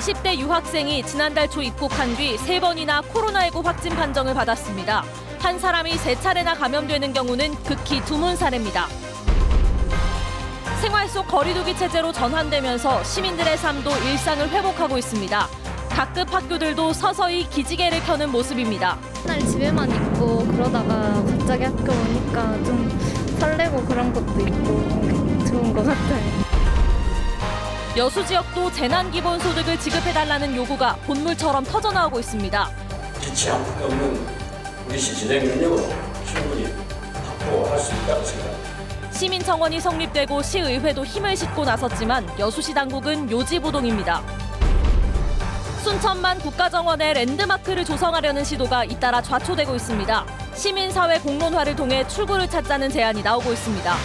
20대 유학생이 지난달 초 입국한 뒤 3번이나 코로나19 확진 판정을 받았습니다. 한 사람이 3차례나 감염되는 경우는 극히 드문 사례입니다. 생활 속 거리두기 체제로 전환되면서 시민들의 삶도 일상을 회복하고 있습니다. 각급 학교들도 서서히 기지개를 켜는 모습입니다. 맨날 집에만 있고 그러다가 갑자기 학교 오니까 좀 설레고 그런 것도 있고 좋은 것 같아요. 여수 지역도 재난기본소득을 지급해달라는 요구가 본물처럼 터져나오고 있습니다. 지치 않을 게 없는 우리 시 진행 능력으로 충분히 확보할 수 있다고 생각합니다. 시민청원이 성립되고 시의회도 힘을 싣고 나섰지만 여수시 당국은 요지부동입니다. 순천만 국가정원에 랜드마크를 조성하려는 시도가 잇따라 좌초되고 있습니다. 시민사회 공론화를 통해 출구를 찾자는 제안이 나오고 있습니다.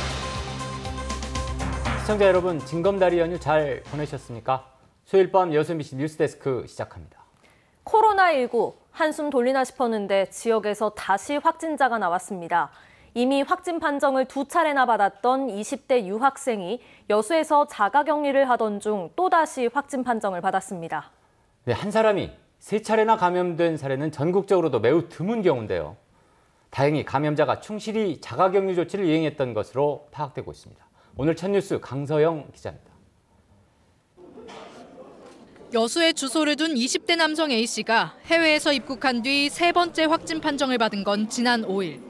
시청자 여러분, 징검다리 연휴 잘 보내셨습니까? 수요일 밤 여수 MBC 뉴스데스크 시작합니다. 코로나19, 한숨 돌리나 싶었는데 지역에서 다시 확진자가 나왔습니다. 이미 확진 판정을 2차례나 받았던 20대 유학생이 여수에서 자가격리를 하던 중 또다시 확진 판정을 받았습니다. 네, 한 사람이 3차례나 감염된 사례는 전국적으로도 매우 드문 경우인데요. 다행히 감염자가 충실히 자가격리 조치를 이행했던 것으로 파악되고 있습니다. 오늘 첫 뉴스 강서영 기자입니다. 여수에 주소를 둔 20대 남성 A씨가 해외에서 입국한 뒤 3번째 확진 판정을 받은 건 지난 5일.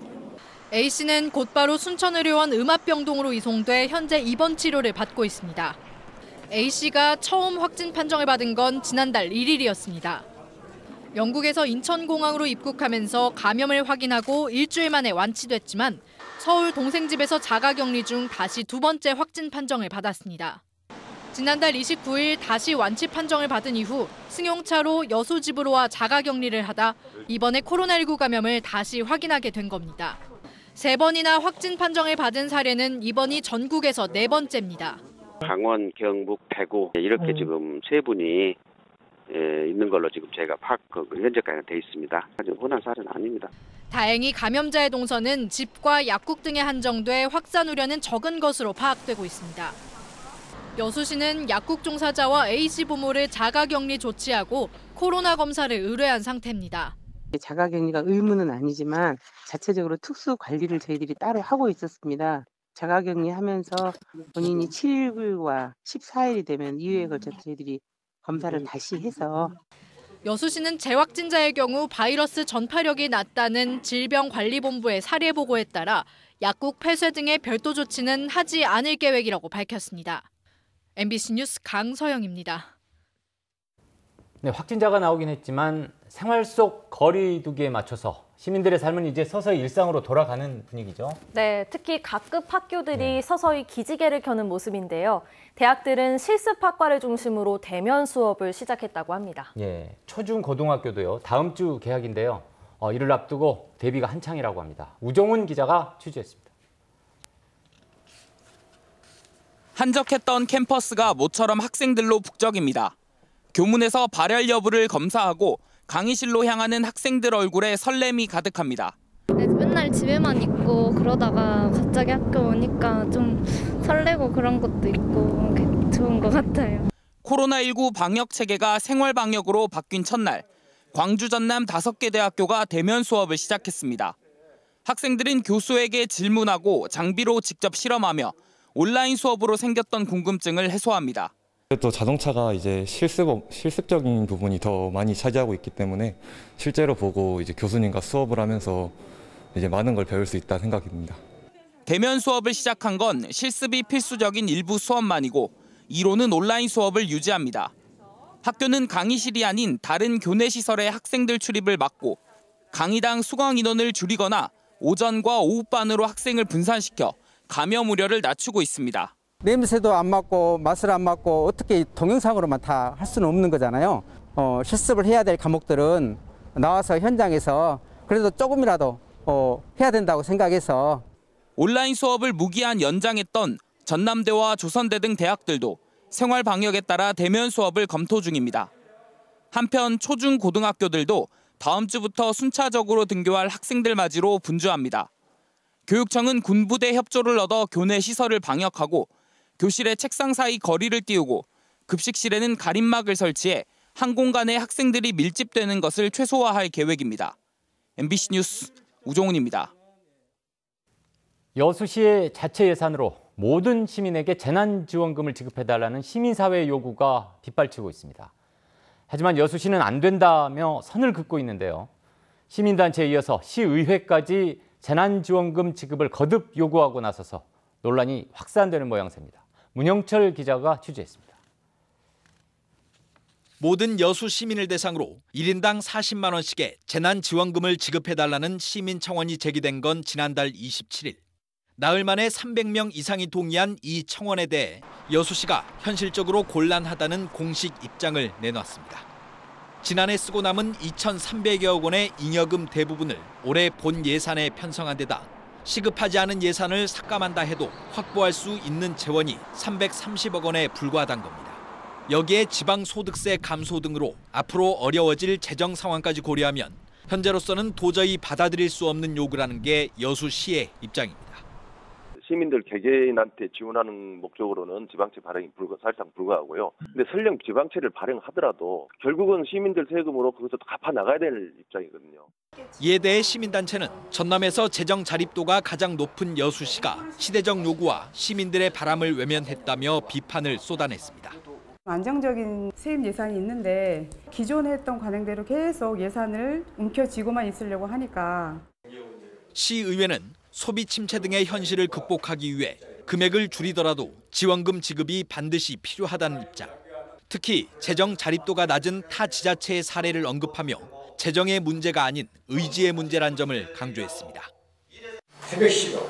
A씨는 곧바로 순천의료원 음압병동으로 이송돼 현재 입원 치료를 받고 있습니다. A씨가 처음 확진 판정을 받은 건 지난달 1일이었습니다. 영국에서 인천공항으로 입국하면서 감염을 확인하고 일주일 만에 완치됐지만 서울 동생 집에서 자가격리 중 다시 2번째 확진 판정을 받았습니다. 지난달 29일 다시 완치 판정을 받은 이후 승용차로 여수 집으로 와 자가격리를 하다 이번에 코로나19 감염을 다시 확인하게 된 겁니다. 3번이나 확진 판정을 받은 사례는 이번이 전국에서 4번째입니다. 강원, 경북, 대구 이렇게 지금 3분이 있는 걸로 지금 제가 파악 현재까지 돼 있습니다. 아주 흔한 사례는 아닙니다. 다행히 감염자의 동선은 집과 약국 등에 한정돼 확산 우려는 적은 것으로 파악되고 있습니다. 여수시는 약국 종사자와 A씨 부모를 자가격리 조치하고 코로나 검사를 의뢰한 상태입니다. 자가격리가 의무는 아니지만 자체적으로 특수 관리를 저희들이 따로 하고 있었습니다. 자가격리하면서 본인이 7일과 14일이 되면 2회에 걸쳐 저희들이 검사를 다시 해서 여수시는 재확진자의 경우 바이러스 전파력이 낮다는 질병관리본부의 사례 보고에 따라 약국 폐쇄 등의 별도 조치는 하지 않을 계획이라고 밝혔습니다. MBC 뉴스 강서영입니다. 네, 확진자가 나오긴 했지만 생활 속 거리두기에 맞춰서 시민들의 삶은 이제 서서히 일상으로 돌아가는 분위기죠. 네, 특히 각급 학교들이 서서히 기지개를 켜는 모습인데요. 대학들은 실습학과를 중심으로 대면 수업을 시작했다고 합니다. 예, 초중 고등학교도요. 다음 주 개학인데요. 이를 앞두고 대비가 한창이라고 합니다. 우종훈 기자가 취재했습니다. 한적했던 캠퍼스가 모처럼 학생들로 북적입니다. 교문에서 발열 여부를 검사하고 강의실로 향하는 학생들 얼굴에 설렘이 가득합니다. 네, 맨날 집에만 있고 그러다가 갑자기 학교 오니까 좀 설레고 그런 것도 있고 좋은 것 같아요. 코로나19 방역 체계가 생활 방역으로 바뀐 첫날, 광주 전남 5개 대학교가 대면 수업을 시작했습니다. 학생들은 교수에게 질문하고 장비로 직접 실험하며 온라인 수업으로 생겼던 궁금증을 해소합니다. 또 자동차가 이제 실습적인 부분이 더 많이 차지하고 있기 때문에 실제로 보고 이제 교수님과 수업을 하면서 이제 많은 걸 배울 수 있다 생각입니다. 대면 수업을 시작한 건 실습이 필수적인 일부 수업만이고 이론은 온라인 수업을 유지합니다. 학교는 강의실이 아닌 다른 교내 시설에 학생들 출입을 막고 강의당 수강 인원을 줄이거나 오전과 오후반으로 학생을 분산시켜 감염 우려를 낮추고 있습니다. 냄새도 안 맡고 맛을 안 맡고 어떻게 동영상으로만 다 할 수는 없는 거잖아요. 실습을 해야 될 과목들은 나와서 현장에서 그래도 조금이라도 해야 된다고 생각해서 온라인 수업을 무기한 연장했던 전남대와 조선대 등 대학들도 생활 방역에 따라 대면 수업을 검토 중입니다. 한편 초중 고등학교들도 다음 주부터 순차적으로 등교할 학생들 맞이로 분주합니다. 교육청은 군부대 협조를 얻어 교내 시설을 방역하고 교실의 책상 사이 거리를 띄우고 급식실에는 가림막을 설치해 한 공간에 학생들이 밀집되는 것을 최소화할 계획입니다. MBC 뉴스 우종훈입니다. 여수시의 자체 예산으로 모든 시민에게 재난지원금을 지급해달라는 시민사회의 요구가 빗발치고 있습니다. 하지만 여수시는 안 된다며 선을 긋고 있는데요. 시민단체에 이어서 시의회까지 재난지원금 지급을 거듭 요구하고 나서서 논란이 확산되는 모양새입니다. 문형철 기자가 취재했습니다. 모든 여수 시민을 대상으로 1인당 40만 원씩의 재난지원금을 지급해달라는 시민청원이 제기된 건 지난달 27일. 나흘 만에 300명 이상이 동의한 이 청원에 대해 여수시가 현실적으로 곤란하다는 공식 입장을 내놨습니다. 지난해 쓰고 남은 2,300여억 원의 잉여금 대부분을 올해 본 예산에 편성한 데다 시급하지 않은 예산을 삭감한다 해도 확보할 수 있는 재원이 330억 원에 불과하다는 겁니다. 여기에 지방소득세 감소 등으로 앞으로 어려워질 재정 상황까지 고려하면 현재로서는 도저히 받아들일 수 없는 요구라는 게 여수시의 입장입니다. 시민들 개개인한테 지원하는 목적으로는 지방채 발행이 사실상 불가하고요. 근데 설령 지방채를 발행하더라도 결국은 시민들 세금으로 그것을 갚아 나가야 될 입장이거든요. 이에 대해 시민단체는 전남에서 재정 자립도가 가장 높은 여수시가 시대적 요구와 시민들의 바람을 외면했다며 비판을 쏟아냈습니다. 안정적인 세입 예산이 있는데 기존에 했던 관행대로 계속 예산을 움켜쥐고만 있으려고 하니까. 시의회는 소비 침체 등의 현실을 극복하기 위해 금액을 줄이더라도 지원금 지급이 반드시 필요하다는 입장. 특히 재정 자립도가 낮은 타 지자체의 사례를 언급하며 재정의 문제가 아닌 의지의 문제란 점을 강조했습니다. 태백시도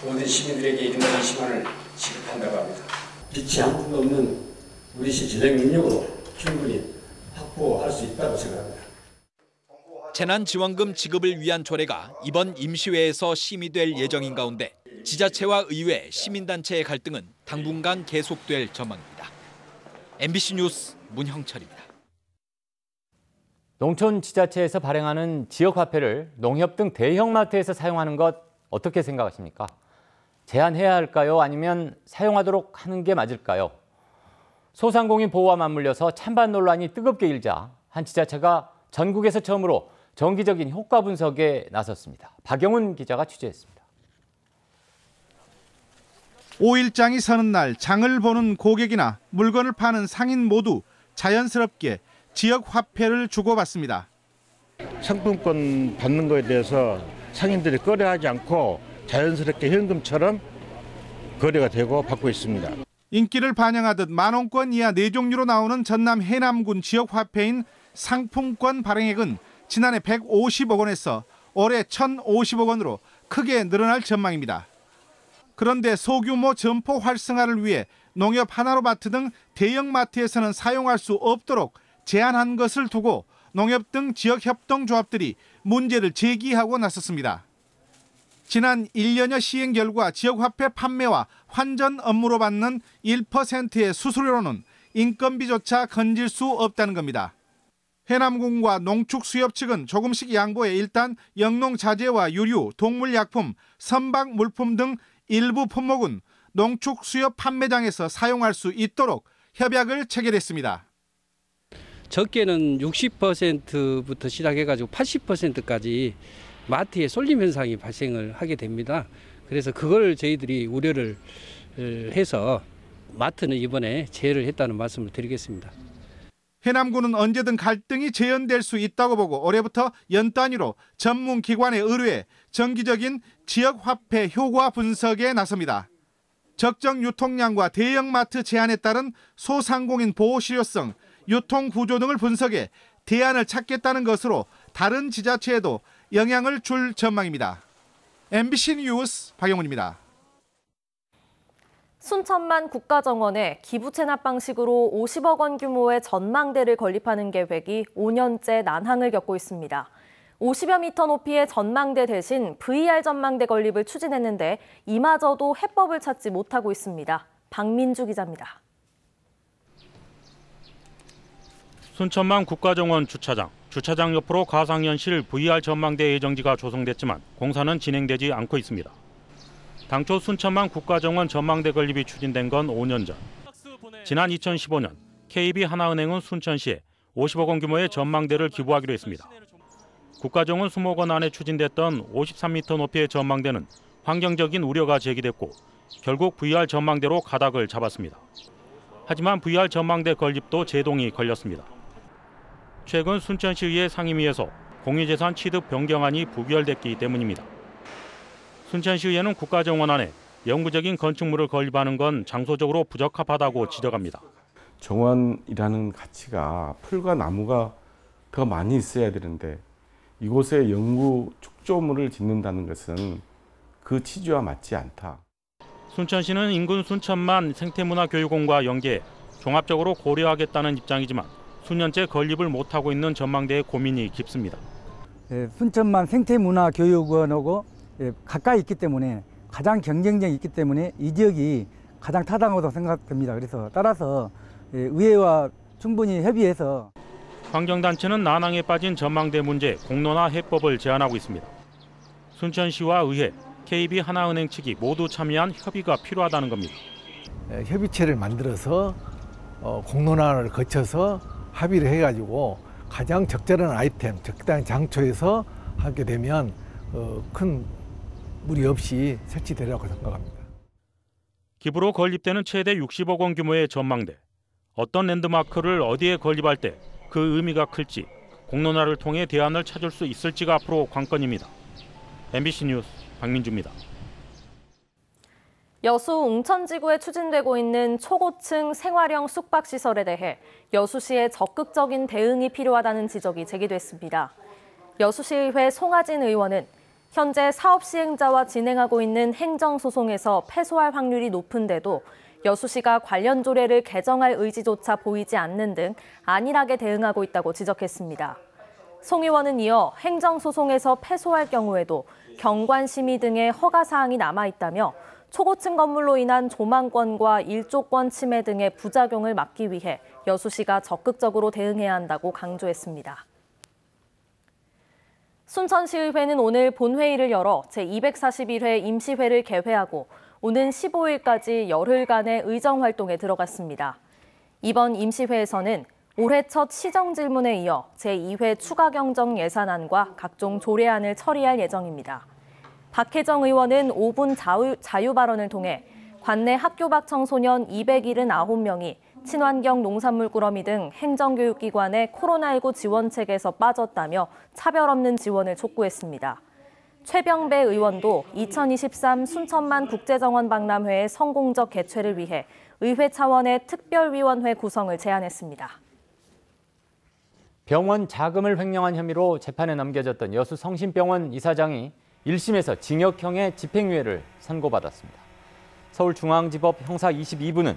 모든 시민들에게 1인당 20만 원을 지급한다고 합니다. 빛이 한 푼도 없는 우리 시 재정 능력으로 충분히 확보할 수 있다고 생각합니다. 재난지원금 지급을 위한 조례가 이번 임시회에서 심의될 예정인 가운데 지자체와 의회, 시민단체의 갈등은 당분간 계속될 전망입니다. MBC 뉴스 문형철입니다. 농촌 지자체에서 발행하는 지역화폐를 농협 등 대형마트에서 사용하는 것 어떻게 생각하십니까? 제한해야 할까요? 아니면 사용하도록 하는 게 맞을까요? 소상공인 보호와 맞물려서 찬반 논란이 뜨겁게 일자 한 지자체가 전국에서 처음으로 정기적인 효과 분석에 나섰습니다. 박영훈 기자가 취재했습니다. 5일장이 서는 날 장을 보는 고객이나 물건을 파는 상인 모두 자연스럽게 지역 화폐를 주고받습니다. 상품권 받는 것에 대해서 상인들이 꺼려하지 않고 자연스럽게 현금처럼 거래가 되고 받고 있습니다. 인기를 반영하듯 10,000원권 이하 4종류로 나오는 전남 해남군 지역 화폐인 상품권 발행액은 지난해 150억 원에서 올해 1,050억 원으로 크게 늘어날 전망입니다. 그런데 소규모 점포 활성화를 위해 농협 하나로마트 등 대형마트에서는 사용할 수 없도록 제한한 것을 두고 농협 등 지역협동조합들이 문제를 제기하고 나섰습니다. 지난 1년여 시행 결과 지역화폐 판매와 환전 업무로 받는 1%의 수수료로는 인건비조차 건질 수 없다는 겁니다. 해남군과 농축수협 측은 조금씩 양보해 일단 영농자재와 유류, 동물약품, 선박물품 등 일부 품목은 농축수협 판매장에서 사용할 수 있도록 협약을 체결했습니다. 적게는 60%부터 시작해가지고 80%까지 마트에 쏠림 현상이 발생을 하게 됩니다. 그래서 그걸 저희들이 우려를 해서 마트는 이번에 제외를 했다는 말씀을 드리겠습니다. 해남군은 언제든 갈등이 재현될 수 있다고 보고 올해부터 연 단위로 전문기관에 의뢰해 정기적인 지역화폐 효과 분석에 나섭니다. 적정 유통량과 대형마트 제한에 따른 소상공인 보호 실효성, 유통구조 등을 분석해 대안을 찾겠다는 것으로 다른 지자체에도 영향을 줄 전망입니다. MBC 뉴스 박영훈입니다. 순천만 국가정원에 기부 체납 방식으로 50억 원 규모의 전망대를 건립하는 계획이 5년째 난항을 겪고 있습니다. 50여 미터 높이의 전망대 대신 VR 전망대 건립을 추진했는데 이마저도 해법을 찾지 못하고 있습니다. 박민주 기자입니다. 순천만 국가정원 주차장 옆으로 가상현실 VR 전망대 예정지가 조성됐지만 공사는 진행되지 않고 있습니다. 당초 순천만 국가정원 전망대 건립이 추진된 건 5년 전. 지난 2015년 KB 하나은행은 순천시에 50억 원 규모의 전망대를 기부하기로 했습니다. 국가정원 수목원 안에 추진됐던 53m 높이의 전망대는 환경적인 우려가 제기됐고 결국 VR 전망대로 가닥을 잡았습니다. 하지만 VR 전망대 건립도 제동이 걸렸습니다. 최근 순천시의회 상임위에서 공유재산 취득 변경안이 부결됐기 때문입니다. 순천시의회는 국가정원 안에 영구적인 건축물을 건립하는 건 장소적으로 부적합하다고 지적합니다. 정원이라는 가치가 풀과 나무가 더 많이 있어야 되는데 이곳에 영구 축조물을 짓는다는 것은 그 취지와 맞지 않다. 순천시는 인근 순천만 생태문화교육원과 연계해 종합적으로 고려하겠다는 입장이지만 수년째 건립을 못하고 있는 전망대의 고민이 깊습니다. 순천만 생태문화교육원하고 가까이 있기 때문에 가장 경쟁력이 있기 때문에 이 지역이 가장 타당하다고 생각됩니다. 그래서 따라서 의회와 충분히 협의해서 환경단체는 난항에 빠진 전망대 문제 공론화 해법을 제안하고 있습니다. 순천시와 의회, KB 하나은행 측이 모두 참여한 협의가 필요하다는 겁니다. 협의체를 만들어서 공론화를 거쳐서 합의를 해가지고 가장 적절한 아이템, 적당한 장소에서 하게 되면 큰 무리 없이 설치되리라고 생각합니다. 기부로 건립되는 최대 60억 원 규모의 전망대. 어떤 랜드마크를 어디에 건립할 때 그 의미가 클지 공론화를 통해 대안을 찾을 수 있을지가 앞으로 관건입니다. MBC 뉴스 박민주입니다. 여수 웅천지구에 추진되고 있는 초고층 생활형 숙박시설에 대해 여수시의 적극적인 대응이 필요하다는 지적이 제기됐습니다. 여수시의회 송하진 의원은 현재 사업 시행자와 진행하고 있는 행정소송에서 패소할 확률이 높은데도 여수시가 관련 조례를 개정할 의지조차 보이지 않는 등 안일하게 대응하고 있다고 지적했습니다. 송 의원은 이어 행정소송에서 패소할 경우에도 경관심의 등의 허가사항이 남아있다며 초고층 건물로 인한 조망권과 일조권 침해 등의 부작용을 막기 위해 여수시가 적극적으로 대응해야 한다고 강조했습니다. 순천시의회는 오늘 본회의를 열어 제241회 임시회를 개회하고 오는 15일까지 열흘간의 의정활동에 들어갔습니다. 이번 임시회에서는 올해 첫 시정질문에 이어 제2회 추가경정 예산안과 각종 조례안을 처리할 예정입니다. 박혜정 의원은 5분 자유 발언을 통해 관내 학교 밖 청소년 279명이 친환경 농산물 꾸러미 등 행정교육기관의 코로나19 지원책에서 빠졌다며 차별 없는 지원을 촉구했습니다. 최병배 의원도 2023 순천만 국제정원 박람회의 성공적 개최를 위해 의회 차원의 특별위원회 구성을 제안했습니다. 병원 자금을 횡령한 혐의로 재판에 넘겨졌던 여수 성심병원 이사장이 1심에서 징역형의 집행유예를 선고받았습니다. 서울중앙지법 형사 22부는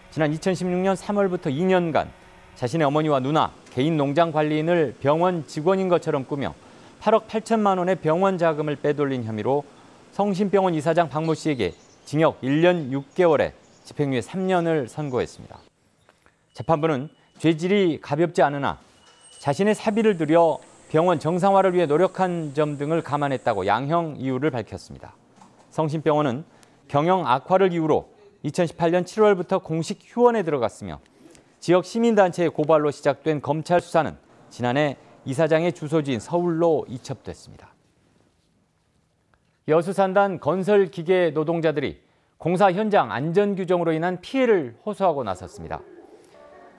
지난 2016년 3월부터 2년간 자신의 어머니와 누나, 개인 농장 관리인을 병원 직원인 것처럼 꾸며 8억 8천만 원의 병원 자금을 빼돌린 혐의로 성심병원 이사장 박모 씨에게 징역 1년 6개월에 집행유예 3년을 선고했습니다. 재판부는 죄질이 가볍지 않으나 자신의 사비를 들여 병원 정상화를 위해 노력한 점 등을 감안했다고 양형 이유를 밝혔습니다. 성심병원은 경영 악화를 이유로 2018년 7월부터 공식 휴원에 들어갔으며 지역 시민단체의 고발로 시작된 검찰 수사는 지난해 이사장의 주소지인 서울로 이첩됐습니다. 여수산단 건설기계 노동자들이 공사 현장 안전규정으로 인한 피해를 호소하고 나섰습니다.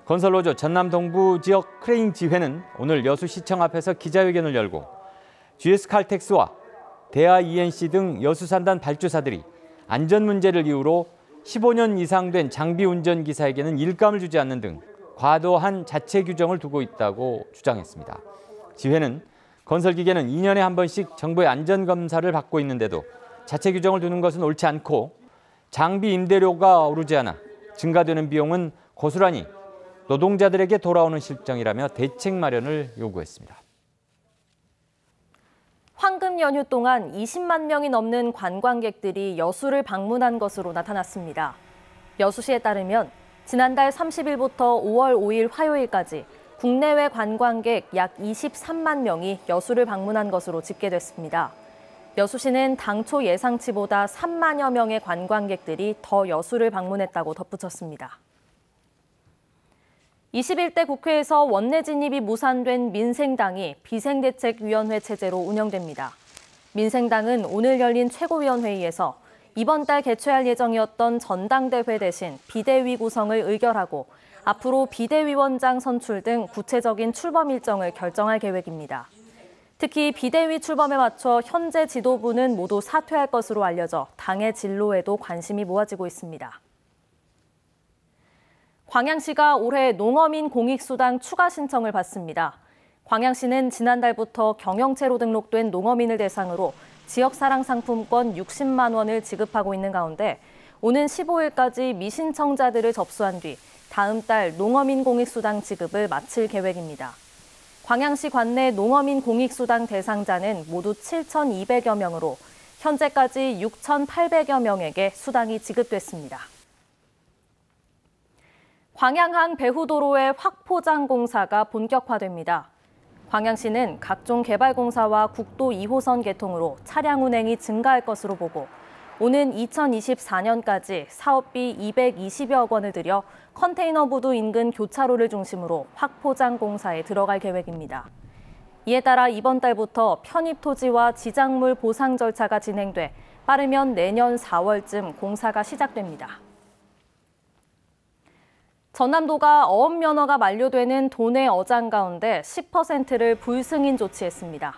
건설노조 전남 동부 지역 크레인 지회는 오늘 여수시청 앞에서 기자회견을 열고 GS칼텍스와 대하 ENC 등 여수산단 발주사들이 안전 문제를 이유로 15년 이상 된 장비 운전기사에게는 일감을 주지 않는 등 과도한 자체 규정을 두고 있다고 주장했습니다. 지회는 건설기계는 2년에 한 번씩 정부의 안전검사를 받고 있는데도 자체 규정을 두는 것은 옳지 않고 장비 임대료가 오르지 않아 증가되는 비용은 고스란히 노동자들에게 돌아오는 실정이라며 대책 마련을 요구했습니다. 황금 연휴 동안 20만 명이 넘는 관광객들이 여수를 방문한 것으로 나타났습니다. 여수시에 따르면 지난달 30일부터 5월 5일 화요일까지 국내외 관광객 약 23만 명이 여수를 방문한 것으로 집계됐습니다. 여수시는 당초 예상치보다 3만여 명의 관광객들이 더 여수를 방문했다고 덧붙였습니다. 21대 국회에서 원내 진입이 무산된 민생당이 비생대책위원회 체제로 운영됩니다. 민생당은 오늘 열린 최고위원회의에서 이번 달 개최할 예정이었던 전당대회 대신 비대위 구성을 의결하고 앞으로 비대위원장 선출 등 구체적인 출범 일정을 결정할 계획입니다. 특히 비대위 출범에 맞춰 현재 지도부는 모두 사퇴할 것으로 알려져 당의 진로에도 관심이 모아지고 있습니다. 광양시가 올해 농어민 공익수당 추가 신청을 받습니다. 광양시는 지난달부터 경영체로 등록된 농어민을 대상으로 지역사랑 상품권 60만 원을 지급하고 있는 가운데 오는 15일까지 미신청자들을 접수한 뒤 다음 달 농어민 공익수당 지급을 마칠 계획입니다. 광양시 관내 농어민 공익수당 대상자는 모두 7,200여 명으로 현재까지 6,800여 명에게 수당이 지급됐습니다. 광양항 배후도로의 확포장 공사가 본격화됩니다. 광양시는 각종 개발 공사와 국도 2호선 개통으로 차량 운행이 증가할 것으로 보고 오는 2024년까지 사업비 220여억 원을 들여 컨테이너 부두 인근 교차로를 중심으로 확포장 공사에 들어갈 계획입니다. 이에 따라 이번 달부터 편입 토지와 지작물 보상 절차가 진행돼 빠르면 내년 4월쯤 공사가 시작됩니다. 전남도가 어업 면허가 만료되는 도내 어장 가운데 10%를 불승인 조치했습니다.